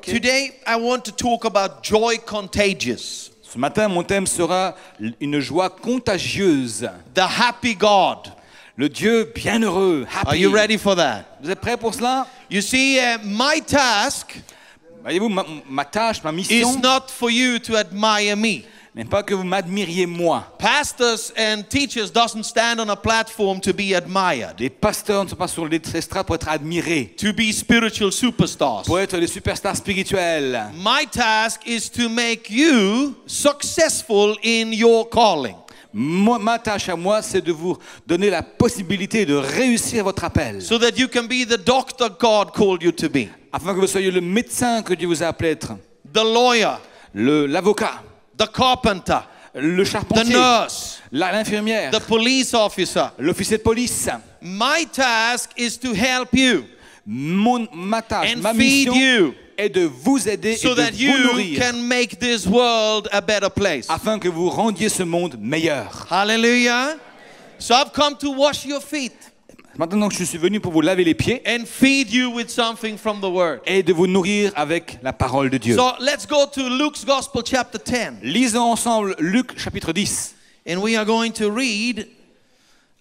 Today, I want to talk about joy contagious. Ce matin, mon thème sera une joie contagieuse. The happy God. Le Dieu bienheureux, happy. Are you ready for that? Vous êtes prêts pour cela? You see, my task Voyez-vous, ma tâche, ma is mission, not for you to admire me. n'est pas que vous m'admiriez moi. Pastors and teachers doesn't stand on a platform to be admired, Les pasteurs ne sont pas sur l'estrade pour être admirés, to be spiritual superstars. pour être des superstars spirituels. My task is to make you successful in your calling. Ma tâche à moi, c'est de vous donner la possibilité de réussir votre appel, So that you can be the doctor God called you to be, afin que vous soyez le médecin que Dieu vous a appelé être, the lawyer, l'avocat, the carpenter, le the charpentier, nurse, l'infirmière, the police officer. l'officier de police. My task is to help you Ma tâche, and ma feed mission you est de vous aider so et that de vous you nourrir, can make this world a better place. afin que vous rendiez ce monde meilleur. Hallelujah. So I've come to wash your feet Maintenant que je suis venu pour vous laver les pieds and feed you with something from the Word. et de vous nourrir avec la parole de Dieu. So let's go to Luke's Gospel chapter 10. Lisons ensemble Luc chapitre 10. And we are going to read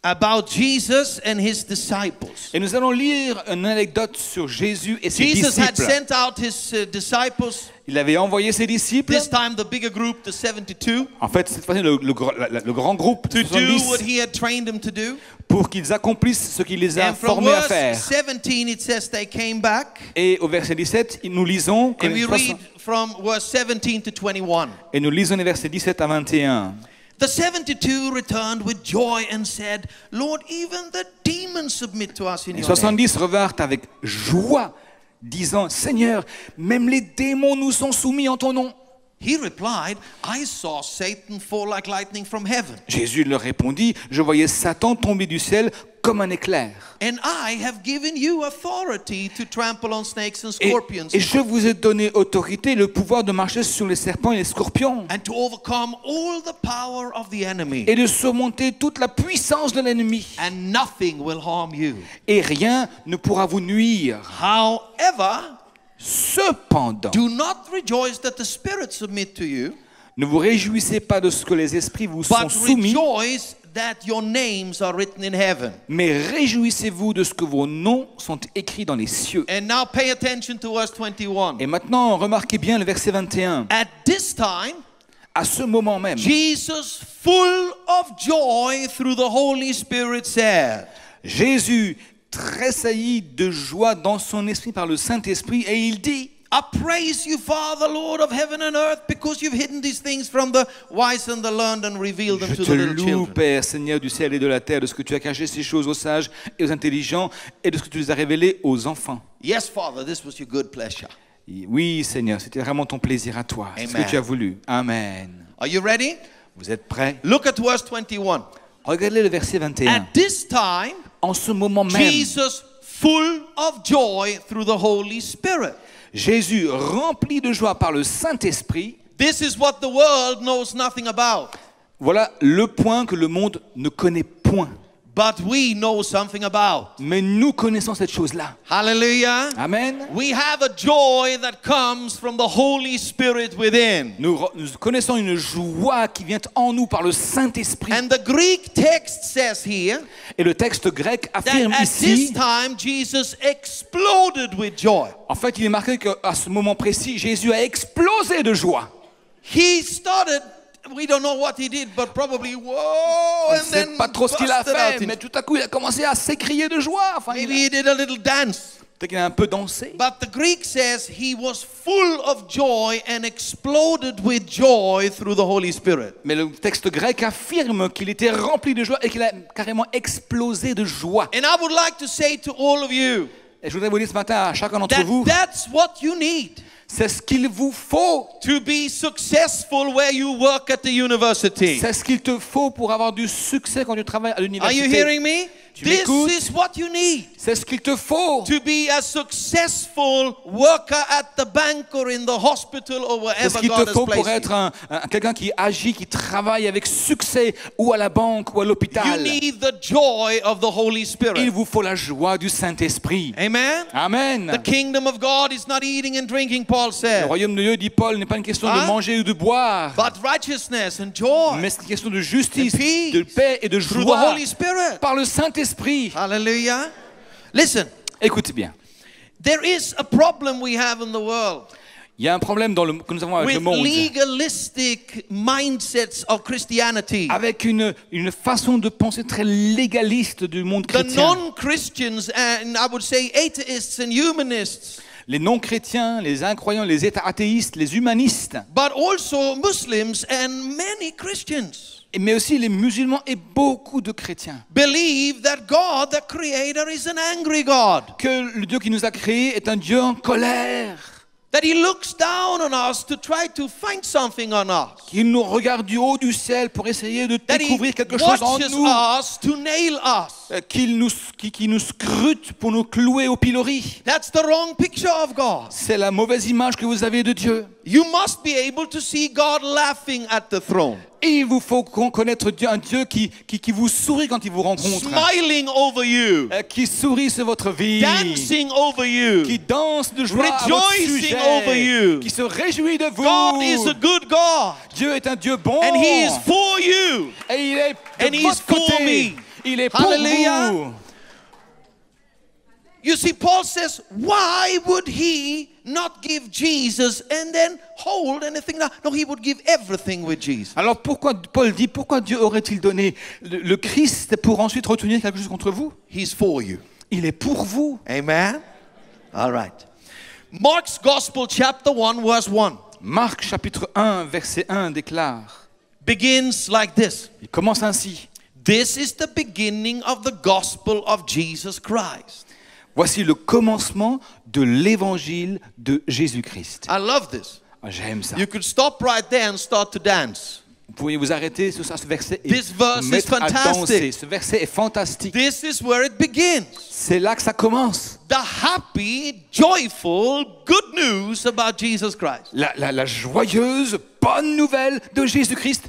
about Jesus and his disciples. Et nous allons lire une anecdote sur Jésus et ses Jesus had disciples. sent out his disciples, Il avait envoyé ses disciples, this time the bigger group, the 72, en fait cette fois-ci le grand groupe de to do what 70, he had trained them to do. pour qu'ils accomplissent ce qu'il les a And from formés à verse faire. 17 it says they came back. Et au verset 17, nous lisons que And we read from verse 17 to 21. et nous lisons les versets 17 à 21. The 72 returned with joy and said, Lord, even the demons submit to us in Les your name. 70 revinrent avec joie, disant, Seigneur, même les démons nous sont soumis en ton nom. He replied, I saw Satan fall like lightning from heaven. Jésus leur répondit, je voyais Satan tomber du ciel comme un éclair. And I have given you authority to trample on snakes and Et scorpions je vous ai donné autorité, le pouvoir de marcher sur les serpents et les scorpions, and to overcome all the power of the enemy. et de surmonter toute la puissance de l'ennemi. And nothing will harm you. Et rien ne pourra vous nuire. However, Cependant, do not rejoice that the spirits submit to you, ne vous réjouissez pas de ce que les esprits vous sont but soumis, rejoice that your names are written in heaven. mais réjouissez-vous de ce que vos noms sont écrits dans les cieux. And now pay attention to verse 21. Et maintenant, remarquez bien le verset 21. At this time, À ce moment même, Jesus, full of joy through the Holy Spirit, said, Jésus tressaillit de joie dans son esprit par le Saint-Esprit et il dit, I praise you, Father, Lord of heaven and earth, because you've hidden these things from the wise and the learned and revealed them je to te the little loue, children. Père, Seigneur du ciel et de la terre, de ce que tu as caché ces choses aux sages et aux intelligents et de ce que tu les as révélées aux enfants. Yes, Father, this was your good pleasure. Oui, Seigneur, c'était vraiment ton plaisir à toi, c'est ce Amen. que tu as voulu. Amen. Are you ready? Vous êtes prêts? Look at verse 21. Regardez le verset 21. At this time, En ce moment même, Jesus, full of joy through the Holy Spirit. Jésus, rempli de joie par le Saint-Esprit, This is what the world knows nothing about, voilà le point que le monde ne connaît point. but we know something about. Mais nous connaissons cette chose-là. Hallelujah. Amen. We have a joy that comes from the Holy Spirit within. Nous connaissons une joie qui vient en nous par le Saint-Esprit. And the Greek text says here Et le texte grec that affirme at this ici, time Jesus exploded with joy. en fait, il est marqué qu'à ce moment précis, Jésus a explosé de joie. He started, we don't know what he did, but probably whoa, On ne and sait then pas trop ce qu'il a busted out fait, in- mais tout à coup, il a commencé à s'écrier de joie. Enfin, Maybe he did a little dance. peut-être qu'il a un peu dansé. But the Greek says he was full of joy and exploded with joy through the Holy Spirit. Mais le texte grec affirme qu'il était rempli de joie et qu'il a carrément explosé de joie. And I would like to say to all of you Et je voudrais vous dire ce matin à chacun d'entre that vous, that's what you need c'est ce qu'il vous faut. to be successful where you work at the university. C'est ce qu'il te faut pour avoir du succès quand tu travailles à Are you l'université. hearing me? Tu This m'écoutes? is what you need C'est ce qu'il te faut to be a successful worker at the bank or in the hospital or C'est ce wherever qu'il God te has faut pour placed être you. quelqu'un qui agit, qui travaille avec succès ou à la banque ou à You l'hôpital. need the joy of the Holy Il Spirit. vous faut la joie du Saint-Esprit. Amen. Amen. The kingdom of God is not eating and drinking, Paul Le said, royaume de Dieu, dit Paul, n'est pas une question de Hein? manger ou de boire, but righteousness and joy mais c'est une question de justice, And peace de paix et de through the joie Holy Spirit. par le Saint-Esprit. Hallelujah. Listen, Écoute bien, there is a problem we have in the world il y a un problème que nous avons avec le with monde, legalistic mindsets of Christianity. avec une façon de penser très légaliste du monde The chrétien. non-Christians and I would say atheists and humanists, Les non-chrétiens, les incroyants, les athéistes, les humanistes, but also Muslims and many Christians mais aussi les musulmans et beaucoup de chrétiens. believe that God, the Creator, is an angry God. Que le Dieu qui nous a créés est un Dieu en colère, That He looks down on us to try to find something on us. qu'il nous regarde du haut du ciel pour essayer de That He découvrir quelque chose en watches nous, us to nail us. qui nous scrute pour nous clouer au pilori. That's the wrong picture of God. C'est la mauvaise image que vous avez de Dieu. You must be able to see God laughing at the throne, Et il vous faut connaître Dieu, un Dieu qui vous sourit quand il vous rencontre, smiling over you, qui sourit sur votre vie, dancing over you. qui danse de joie à votre Rejoicing over you. sujet, qui se réjouit de God is a vous. good God, Dieu est un Dieu bon and He is for you. et il est And de He's votre for côté. me. Il est pour Hallelujah. vous. You see, Paul says, why would He not give Jesus and then hold anything down? No, He would give everything with Jesus. Alors Paul dit, pourquoi Dieu aurait-il donné le Christ pour ensuite retenir quelque chose contre vous? He's for you. Il est pour vous. Amen. All right. Mark's Gospel, chapter 1, verse 1, Marc chapitre 1 verset 1 déclare, begins like this. il commence ainsi. This is the beginning of the gospel of Jesus Christ. Voici le commencement de l'évangile de Jésus-Christ. I love this. Ah, j'aime ça. You could stop right there and start to dance. Vous pourriez vous arrêter sur ce verset et This verse vous is mettre à fantastic. danser. Ce verset est fantastique. This is where it begins. C'est là que ça commence. The happy, joyful, good news about Jesus Christ. La joyeuse bonne nouvelle de Jésus-Christ.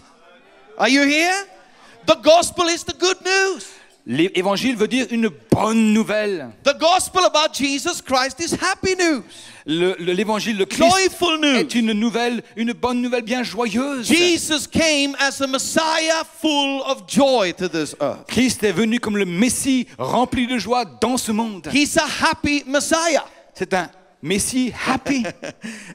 Are you here? The gospel is the good news. L'évangile veut dire une bonne nouvelle. The gospel about Jesus Christ is happy news, L'évangile de Christ joyful news. est une bonne nouvelle bien joyeuse. Jesus came as a Messiah full of joy to this earth. Christ est venu comme le Messie rempli de joie dans ce monde. He's a happy Messiah. C'est un Messie happy.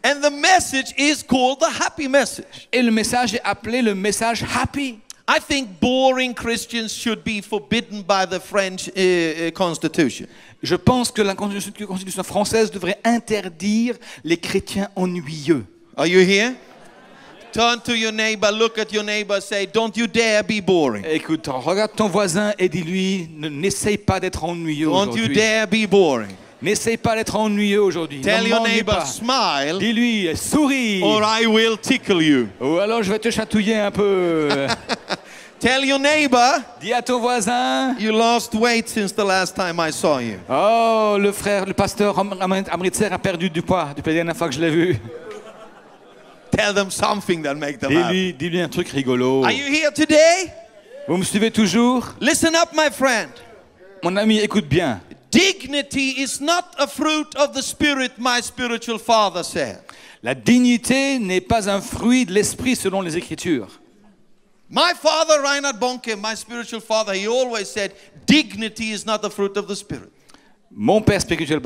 And the message is called the happy message. Et le message est appelé le message happy. I think boring Christians should be forbidden by the French Constitution. Je pense que la Constitution française devrait interdire les chrétiens ennuyeux. Are you here? Turn to your neighbor, look at your neighbor, say, don't you dare be boring. Écoute, regarde ton voisin et dis-lui, n'essaye pas d'être ennuyeux Don't you aujourd'hui. dare be boring. N'essaye pas d'être ennuyeux aujourd'hui. Tell Ne your m'ennuie neighbor, pas. smile, Dis-lui, souris. or I will tickle you. Ou alors je vais te chatouiller un peu. Tell your neighbor, Dis à ton voisin. you lost weight since the last time I saw you. Oh, le pasteur Amritzer a perdu du poids depuis la dernière fois que je l'ai vu. Tell them something that make them happy. Dis-lui un truc rigolo. Are you here today? Vous me suivez toujours? Listen up, my friend. Mon ami, écoute bien. Dignity is not a fruit of the Spirit, my spiritual father said. La dignité n'est pas un fruit de l'esprit selon les Écritures. My father, Reinhard Bonke, my spiritual father, he always said, dignity is not the fruit of the Spirit. Mon père spirituel,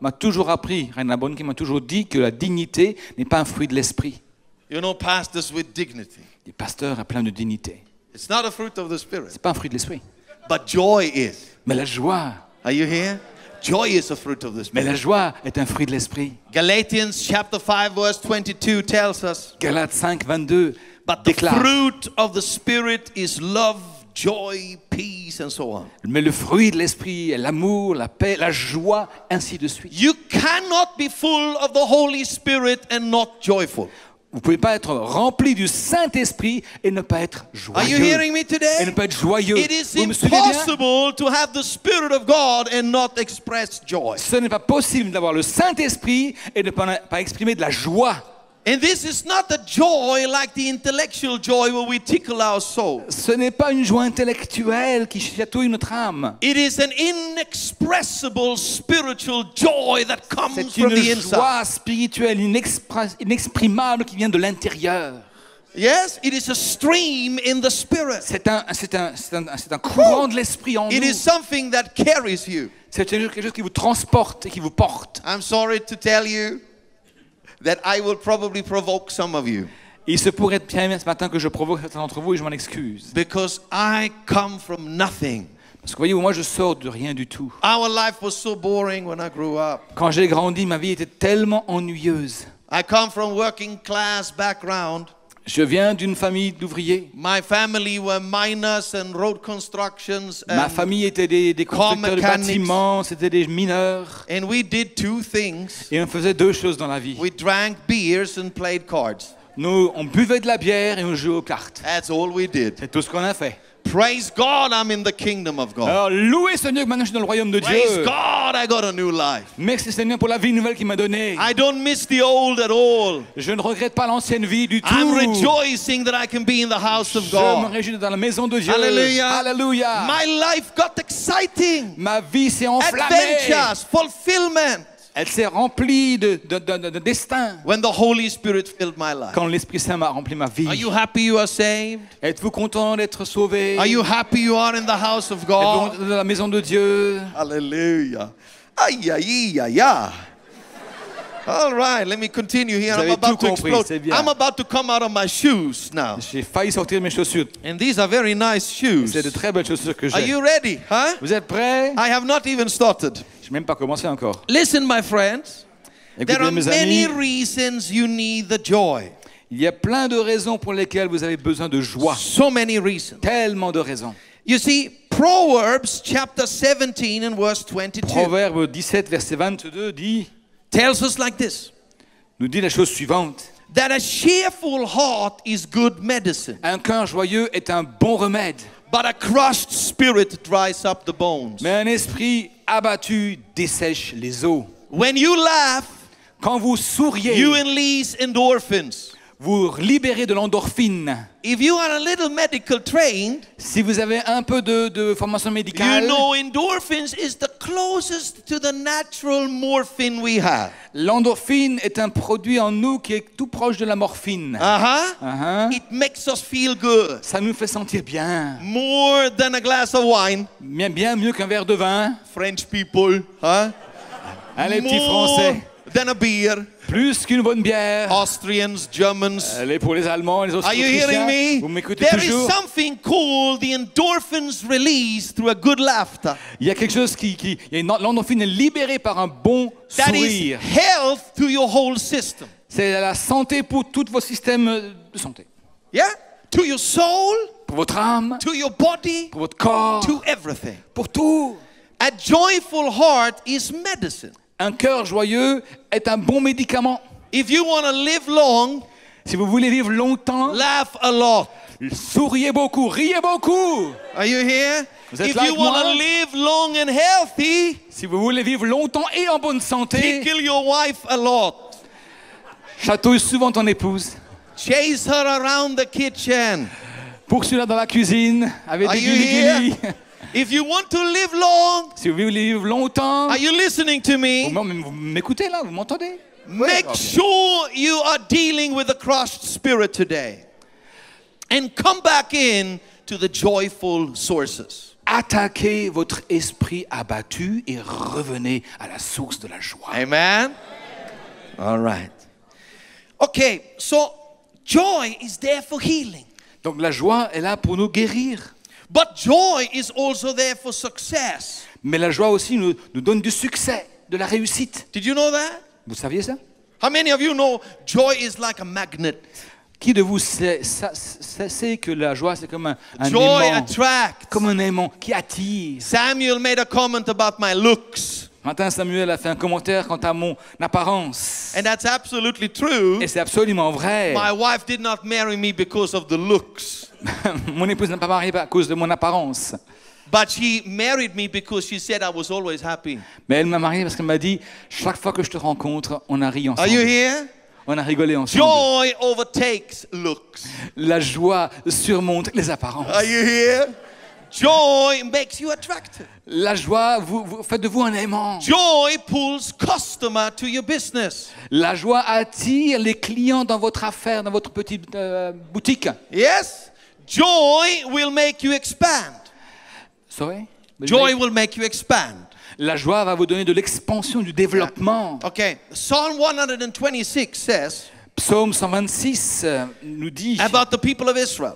m'a toujours appris, Reinhard Bonnke m'a toujours dit que la dignité n'est pas un fruit de l'esprit. You know, pastors with dignity. Les pasteurs ont plein de dignité. It's not a fruit of the Spirit, C'est pas un fruit de l'esprit. but joy is. Mais la joie, Are you here? Joy is a fruit of the mais la Spirit. joie est un fruit de l'esprit. Galatians chapter 5 verse 22 tells us, Galates 5, 22 but the déclare. fruit of the Spirit is love, joy, peace, and so on. Mais le fruit de l'esprit est l'amour, la paix, la joie, ainsi de suite. You cannot be full of the Holy Spirit and not joyful. Vous ne pouvez pas être rempli du Saint-Esprit et ne pas être Are you joyeux. hearing me today? Et ne pas être joyeux. It is Vous me suivez bien? impossible to have the Spirit of God and not express joy. Ce n'est pas possible d'avoir le Saint-Esprit et de ne pas exprimer de la joie. And this is not a joy like the intellectual joy where we tickle our soul. Ce n'est pas une joie intellectuelle qui chatouille notre âme. It is an inexpressible spiritual joy that comes C'est from une the inside. joie spirituelle inexprimable qui vient de l'intérieur. Yes, it is a stream in the spirit. C'est un courant de l'esprit en It nous. is something that carries you. C'est quelque chose qui vous transporte et qui vous porte. I'm sorry to tell you that I will probably provoke some of you Il se pourrait bien ce matin que je provoque certains d'entre vous et je m'en excuse. because I come from nothing. Parce que voyez-vous, moi je sors de rien du tout. Our life was so boring when I grew up. Quand j'ai grandi, ma vie était tellement ennuyeuse. I come from working class background. Je viens d'une famille d'ouvriers. My family were miners and road constructions Ma and, famille était des constructeurs de mechanics. bâtiments, c'était des mineurs. and we did two things. Et on faisait deux choses dans la vie. We drank beers and played cards. Nous, on buvait de la bière et on jouait aux cartes. That's all we did. C'est tout ce qu'on a fait. Praise God, I'm in the kingdom of God. Alors, louez Seigneur que maintenant je suis dans le royaume de Praise Dieu. God, I got a new life. Merci Seigneur pour la vie nouvelle qu'il m'a donnée. I don't miss the old at all. Je ne regrette pas l'ancienne vie du tout. I'm rejoicing that I can be in the house of Je me God. réjouis dans la maison de Dieu. Hallelujah. Alléluia. My life got exciting. Ma vie s'est enflammée. Adventures, fulfillment. Elle s'est remplie de destin. When the Holy Spirit filled my life. Quand l'Esprit Saint m'a rempli ma vie. Are you happy you are saved? Êtes-vous content d'être sauvé? Are you happy you are in the house of Êtes-vous God? content de la maison de Dieu? Hallelujah. Aïe, aïe, aïe, aïe. All right, let me continue here. Vous I'm avez about tout to compris, explode. c'est bien. I'm about to come out of my shoes now. J'ai failli sortir de mes chaussures. And these are very nice shoes. C'est de très belles chaussures que Are j'ai. you ready? Huh? Vous êtes prêts? I have not even started. Je n'ai même pas commencé encore. Listen, my friends. There Écoutez are mes many amis, reasons you need the joy. il y a plein de raisons pour lesquelles vous avez besoin de joie. So many reasons. Tellement de raisons. You see, Proverbs chapter 17 and verse 22 Proverbe 17, verset 22 tells us like this. nous dit la chose suivante. That a cheerful heart is good medicine, Un cœur joyeux est un bon remède, but a crushed spirit dries up the bones. mais un esprit abattu dessèche les os. When you laugh, Quand vous souriez, you release endorphins. vous libérez de l'endorphine. If you are a little medical trained, Si vous avez un peu de formation médicale, you know endorphins is the closest to the natural morphine we have. l'endorphine est un produit en nous qui est tout proche de la morphine. Uh-huh. It makes us feel good. Ça nous fait sentir bien. More than a glass of wine. Bien mieux qu'un verre de vin. French people, huh? Les petits More Français. than a beer. Plus qu'une bonne bière. Austrians, Germans. Pour les Allemands, les Are you hearing Autrichiens. me? Vous m'écoutez There is toujours? something called the endorphins release through a good laughter. Il y a quelque chose l'endorphine est libérée par un bon That is sourire. health to your whole system. C'est la santé pour tous vos systèmes de santé. Yeah? To your soul, Pour votre âme, to your body, pour votre corps, to everything. pour tout. A joyful heart is medicine. Un cœur joyeux est un bon médicament. If you want to live long, Si vous voulez vivre longtemps, laugh a lot. souriez beaucoup, riez beaucoup. Are you here? Vous êtes If là you avec want moi? to live long and healthy, Si vous voulez vivre longtemps et en bonne santé, tickle your wife a lot. chatouille souvent ton épouse. Chase her around the kitchen. Poursuis-la dans la cuisine avec Are des you here? guili-guili. If you want to live long, Si vous voulez vivre longtemps, are you listening to me? vous m'écoutez là, vous m'entendez? Make Ok. sure you are dealing with a crushed spirit today. And come back in to the joyful sources. Attaquez votre esprit abattu et revenez à la source de la joie. Amen? All right. Okay, so joy is there for healing. Donc la joie est là pour nous guérir. But joy is also there for success. Mais la joie aussi nous donne du succès, de la réussite. Did you know that? Vous saviez ça? How many of you know joy is like a magnet? Qui de vous sait que la joie c'est comme un Joy aimant, attracts. comme un aimant qui attire. Samuel made a comment about my looks. Ce matin, Samuel a fait un commentaire quant à mon apparence. And that's absolutely true. Et c'est absolument vrai. My wife did not marry me because of the looks, Mon épouse n'a pas marié à cause de mon apparence. but she married me because she said I was always happy. Mais elle m'a marié parce qu'elle m'a dit, chaque fois que je te rencontre, on a ri Are you ensemble. here? On a rigolé ensemble. Joy overtakes looks. La joie surmonte les apparences. Are you here? Joy makes you attractive. La joie, vous faites de vous un aimant. Joy pulls customer to your business. La joie attire les clients dans votre affaire, dans votre petite boutique. Yes? Joy will make you expand. Sorry? Joy will make you expand. La joie va vous donner de l'expansion, du développement. Okay, Psalm 126 says Psaume 126 nous dit, about the people of Israel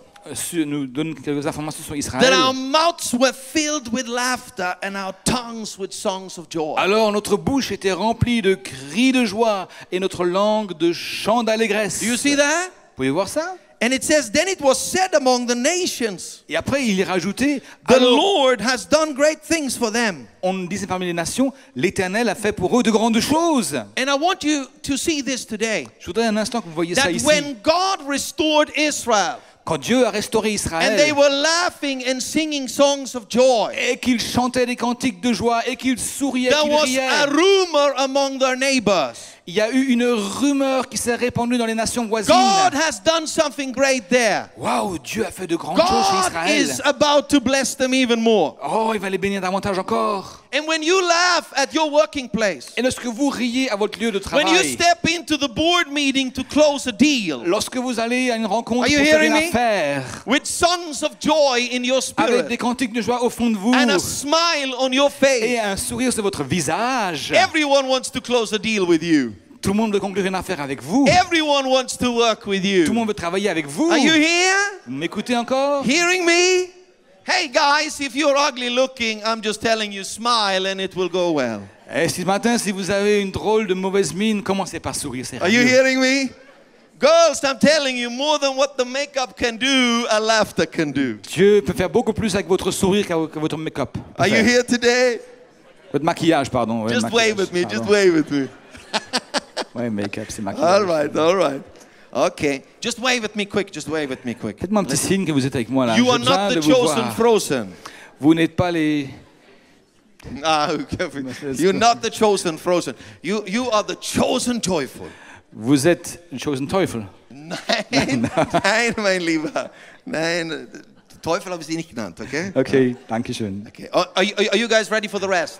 nous donne quelques informations sur that our Israël. mouths were filled with laughter and our tongues with songs of joy. Alors notre bouche était remplie de cris de joie et notre langue de chants d'allégresse. Do you see that? Vous pouvez voir ça? And it says, then it was said among the nations, Et après il est rajouté, the alors, Lord has done great things for them. on disait parmi les nations, l'Éternel a fait pour eux de grandes choses. And I want you to see this today, Je voudrais un instant que vous voyez ça that ici. when God restored Israel, Quand Dieu a restauré and they Israël were laughing and singing songs of joy, et qu'ils chantaient des cantiques de joie et qu'ils souriaient, there qu'ils was riaient, a rumor among their neighbors. il y a eu une rumeur qui s'est répandue dans les nations voisines. God has done something great there. Waouh, Dieu a fait de grandes choses chez God Israël. is about to bless them even more. Oh, il va les bénir davantage encore. And when you laugh at your working place, Et lorsque vous riez à votre lieu de when you travail, step into the board meeting to close a deal, lorsque vous allez à une rencontre Are pour you faire hearing une me? affaire, with songs of joy in your avec des spirit cantiques de joie au fond de vous and a smile on your et face, un sourire sur votre visage, everyone wants to close a deal with you. tout le monde veut conclure une affaire avec vous. Everyone wants to work with Tout le you. monde veut travailler avec vous. Are you here? Vous m'écoutez encore? Hearing me? Hey guys, if you're ugly looking, I'm just telling you, smile and it will go well. Et ce matin, si vous avez une drôle de mauvaise mine, commencez par sourire. C'est Are you mieux. hearing me? Girls, I'm telling you, more than what the makeup can do, a laughter can do. Dieu peut faire beaucoup plus avec votre sourire que votre make-up. Are you here today? Votre maquillage, pardon. Ouais, Just maquillage, wave at me, just pardon. wave at me. Ouais, make-up, c'est maquillage. All right, all right. Okay, just wave at me quick, just wave at me quick. Faites-moi un petit signe que vous êtes avec moi là. You J'ai are besoin not de the vous chosen voir. frozen. Vous n'êtes pas les... Ah, you're not the chosen frozen. You are the chosen joyful. Vous êtes chosen Teufel. Nein, nein, mein Lieber. Nein, Teufel habe ich sie nicht genannt, okay? Ok, danke schön. Okay. Are you guys ready for the rest?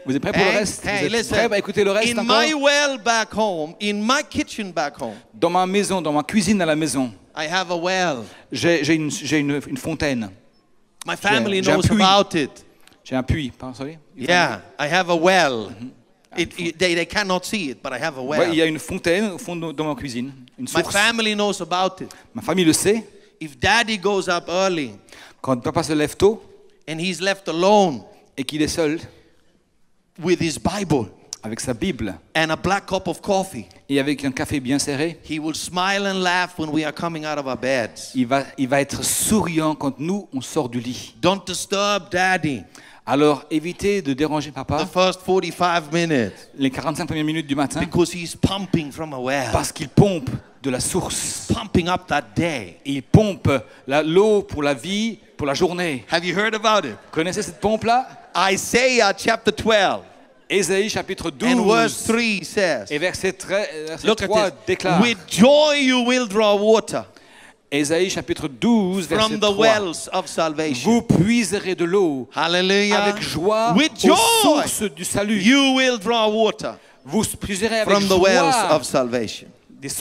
Vous êtes prêts pour le Hey, reste? hey, Vous êtes listen. prêts à écouter le reste In encore? my well back home, in my kitchen back home, Dans ma maison, dans ma cuisine à la maison, I have a well. j'ai une fontaine. My family j'ai un knows puits. about it. J'ai un puits. Pardon, sorry? Yeah, I have a well. They cannot see it, but I have a Ouais, well. il y a une fontaine au fond de ma cuisine. Une My source. family knows about it. Ma famille le sait. If daddy goes up early Quand papa se lève tôt and he's left alone et qu'il est seul with his Bible avec sa Bible and a black cup of coffee, et avec un café bien serré, he will smile and laugh when we are coming out of our beds. il va être souriant quand nous, on sort du lit. Don't disturb daddy Alors, évitez de déranger the papa first 45 minutes les 45 premières minutes du matin because he's pumping from a well, parce qu'il pompe de la source. pumping up that day. Il pompe l'eau pour la vie, pour la journée. Have you heard about it? Vous connaissez cette pompe-là? Isaiah chapter 12 Ésaïe chapitre 12 and verse 3 says, et verset look at 3 this. déclare. With joy you will draw water Ésaïe chapitre 12 verset from the 3. wells of salvation. Vous puiserez de l'eau Hallelujah. avec joie With aux joy sources du salut. you will draw water Vous puiserez avec from the wells joie of salvation.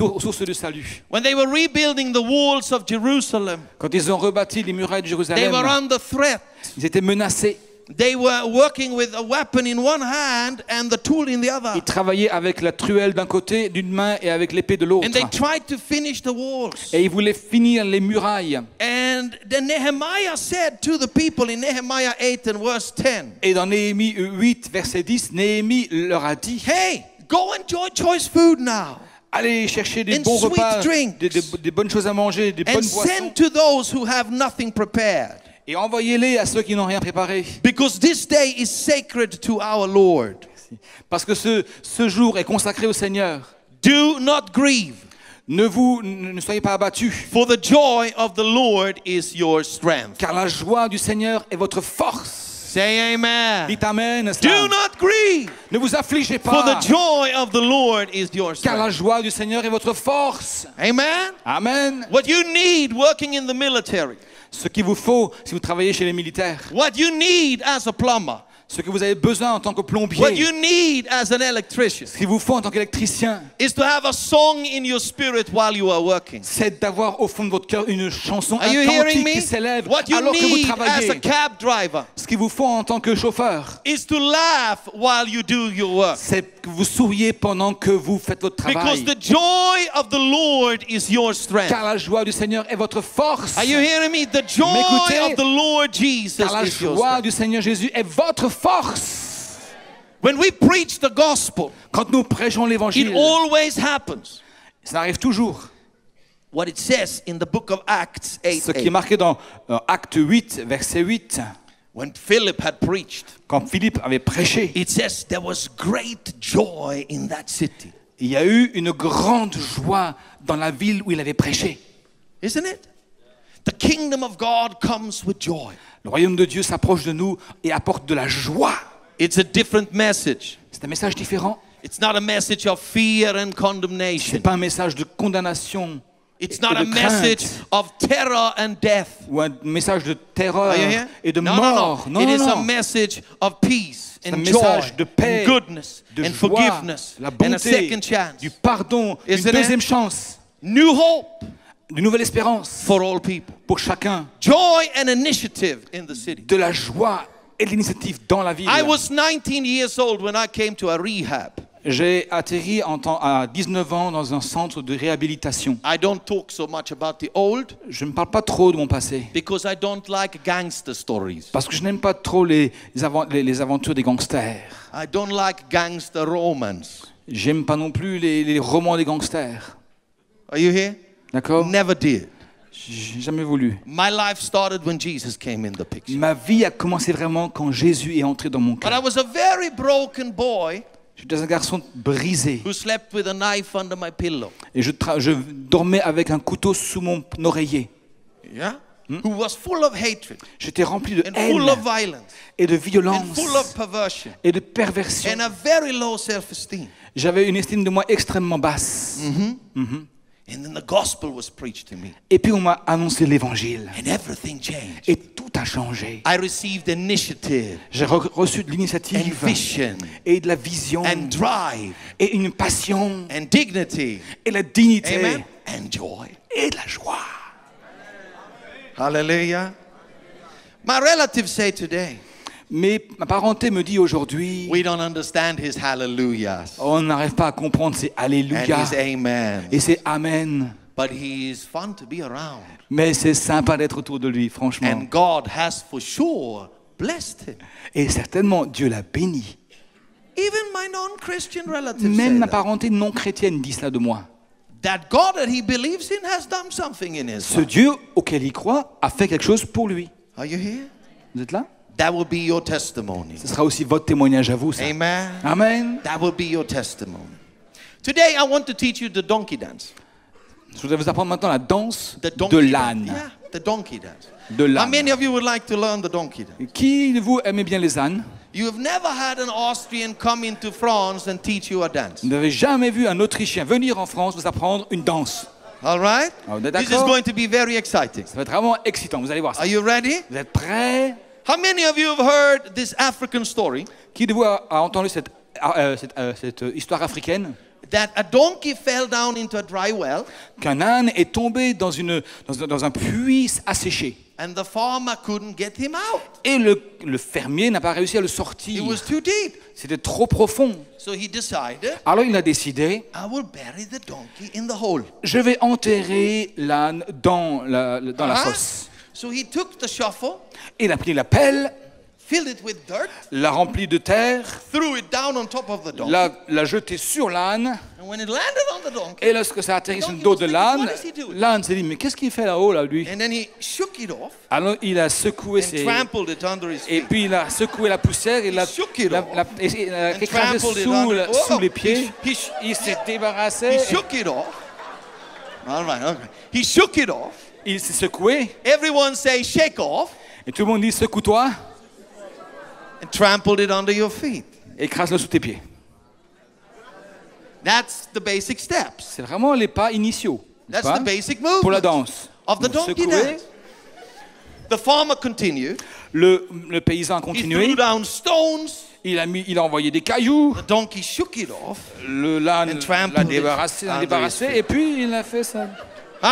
aux sources du salut. When they were rebuilding the walls of Jerusalem, Quand ils ont rebâti les murailles de they Jérusalem, were under threat. ils étaient menacés. They were working with a weapon in one hand and the tool in the other. Ils travaillaient avec la truelle d'un côté, d'une main, et avec l'épée de l'autre. And they tried to finish the walls. Et ils voulaient finir les murailles. And then Nehemiah said to the people in Nehemiah 8 and verse 10, Et dans Néhémie 8, verset 10, Néhémie leur a dit, hey, go enjoy choice food now allez chercher des And bons sweet repas, drinks. des bonnes choses à manger, des and bonnes boissons, send to those who have nothing prepared. et envoyez-les à ceux qui n'ont rien préparé. Because this day is sacred to our Lord. Parce que ce jour est consacré au Seigneur. Do not grieve, Ne soyez pas abattus, for the joy of the Lord is your strength. car la joie du Seigneur est votre force. Say amen. Dites Amen. Do not grieve, Ne vous affligez for pas, the joy of the Lord is your car la strength. joie du Seigneur est votre force. Amen. Amen. What you need working in the military, Ce qu'il vous faut si vous travaillez chez les militaires, what you need as a plumber, ce que vous avez besoin en tant que what plombier, you need as an electrician, ce qu'il vous faut en tant qu'électricien, is to have a song in your spirit while you are working. c'est d'avoir au fond de votre cœur une chanson, Are you un hearing cantique me? qui s'élève What you alors que vous need as a travaillez. cab driver Ce qu'il vous faut en tant que chauffeur, is to laugh while you do your work. c'est que vous souriez pendant que vous faites votre Because travail. the joy of the Lord is your strength. Car la joie du Seigneur est votre force. Are you hearing me? The joy M'écoutez? of the Lord Jesus Car la is your joie strength. du Seigneur Jésus est votre force. When we preach the gospel, Quand nous prêchons it l'évangile, always happens. ça arrive toujours. What it says in the book of Acts Ce qui est 8:8. marqué dans Acte 8, verset 8, When Philip had preached, quand Philippe avait prêché, it says there was great joy in that city. il y a eu une grande joie dans la ville où il avait prêché. Isn't it? The kingdom of God comes with joy. Le royaume de Dieu s'approche de nous et apporte de la joie. It's a different message. C'est un message différent. It's not a message of fear and Ce condemnation. n'est pas un message de condamnation It's et not a de message crainte, of terror and death. ou un message de terreur Are you here? et de No, mort. no, no. It is a non. message of peace C'est un and message joy de paix, and goodness de and joie, forgiveness la and a bonté, second chance. du pardon, une Isn't it? deuxième chance, New hope une nouvelle espérance for all people. pour chacun, Joy and initiative in the city. de la joie et de l'initiative dans la ville. I was 19 years old when I came to a rehab. J'ai atterri à 19 ans dans un centre de réhabilitation. I don't talk so much about the old Je ne parle pas trop de mon passé, because I don't like gangster stories. parce que je n'aime pas trop les aventures des gangsters. I don't like gangster romance. J'aime pas non plus les romans des gangsters. Are you here? D'accord? Never did. J'ai jamais voulu. My life started when Jesus came in the picture. Ma vie a commencé vraiment quand Jésus est entré dans mon But I cœur. was a very broken boy J'étais un garçon brisé who slept with a knife under my pillow. et je dormais avec un couteau sous mon oreiller. Yeah? Who was full of hatred J'étais rempli de and full of haine violence et de and violence full of perversion et de perversion. and a very low self-esteem. J'avais une estime de moi extrêmement basse. And then the gospel was preached to me Et puis on m'a annoncé l'évangile. and everything changed. Et tout a changé. I received initiative J'ai reçu de and l'initiative vision et de la vision and drive et une passion and dignity. et la dignité Amen. And joy. et de la joie. Hallelujah. My relatives say today, Mais ma parenté me dit aujourd'hui, we don't understand his hallelujahs on n'arrive pas à comprendre ces and alléluia his amen. et ces amen. But he is fun to be around. Mais c'est sympa d'être autour de lui, franchement. And God has for sure blessed him. Et certainement, Dieu l'a béni. Even my non-Christian relatives Même say ma that. parenté non chrétienne dit cela de moi. That God that he believes in has done something in his Ce life. Dieu auquel il croit a fait quelque chose pour lui. Are you here? Vous êtes là? That will be your testimony. Ce sera aussi votre témoignage à vous, ça. Amen. Amen. That will be your testimony. Today I want to teach you the donkey dance. Je voudrais vous apprendre maintenant la danse The de donkey l'âne. dance. Yeah, the donkey dance. De How l'âne. many of you would like to learn the donkey dance? Qui de vous aimez bien les ânes? You have never had an Austrian come into France and teach you a dance. Vous n'avez jamais vu un Autrichien venir en France vous apprendre une danse. All right? Ah, vous êtes This is d'accord? going to be very exciting. Ça va être vraiment excitant, vous allez voir ça. Are you ready? Vous êtes prêts? How many of you have heard this African story Qui de vous a entendu cette histoire africaine? that a donkey fell down into a dry well Qu'un âne est tombé dans un puits asséché. and the farmer couldn't get him out? Et le fermier n'a pas réussi à le It sortir. was too deep. C'était trop profond. So he decided, Alors il a décidé, I will bury the donkey in the hole. je vais enterrer l'âne dans la Uh-huh. fosse. So he took the shovel, Il a pris la pelle, filled it with dirt, l'a rempli de terre, threw it down on top of the donkey, l'a jeté sur l'âne, and when it landed on the donkey, et lorsque ça a atterri sur le dos de l'âne, l'âne s'est dit, mais qu'est-ce qu'il fait là-haut, là, lui? and then he shook it off Alors il a secoué and trampled it under his et feet. puis il a secoué la poussière et l'a écrasé sous les pieds. Il s'est débarrassé. He shook it off. All right, okay. He shook it off. Il s'est secoué. Everyone say shake off. Et tout le monde dit secoue-toi. And trampled it under your feet. Écrase-le sous tes pieds. That's the basic steps. C'est vraiment les pas initiaux. That's the basic movement pour la danse. of the donkey dance. The farmer continued. Le paysan a He continué. threw down stones. Il a envoyé des cailloux. The donkey shook it off. L'âne And l'a trampled it débarrassé et puis il a fait ça. Huh?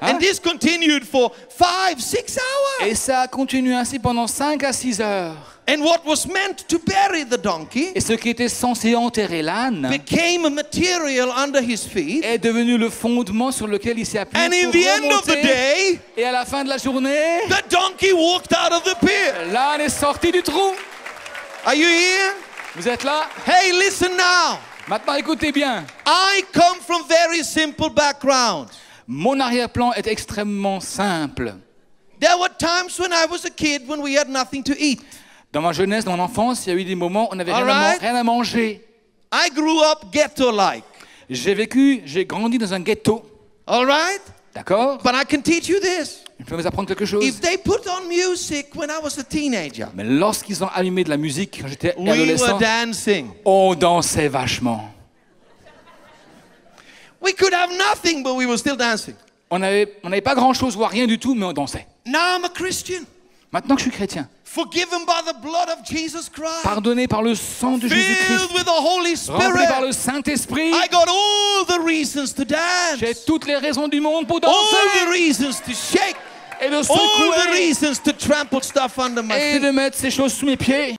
Hein? And this continued for 5-6 hours. Et ça a continué ainsi pendant 5 à 6 heures. And what was meant to bury the donkey Et ce qui était censé enterrer l'âne became a material under his feet. est devenu le fondement sur lequel il s'est appuyé And in pour the end of the remonter. day, Et à la fin de la journée, the donkey walked out of the pit. l'âne est sorti du trou. Are you here? Vous êtes là? Hey, listen now. Maintenant, écoutez bien. I come from very simple background. Mon arrière-plan est extrêmement simple. There were times when I was a kid when we had nothing to eat. Dans ma jeunesse, dans mon enfance, il y a eu des moments où on n'avait All rien, right. rien à manger. I grew up ghetto-like. J'ai grandi dans un ghetto. All right? D'accord? But I can teach you this. Je peux vous apprendre quelque chose. If they put on music when I was a teenager, Mais lorsqu'ils ont allumé de la musique quand j'étais we adolescent, were dancing. on dansait vachement. We could have nothing, but we were still dancing. On n'avait pas grand-chose, voire rien du tout, mais on dansait. Now I'm a Christian, Maintenant que je suis chrétien, forgiven by the blood of Jesus Christ, pardonné par le sang de filled Jésus-Christ, with the Holy rempli par le Spirit, Saint-Esprit, I got all the reasons to j'ai dance, toutes les raisons du monde pour all danser the reasons to shake, et de all the secouer reasons to trample stuff under my et feet. de mettre ces choses sous mes pieds.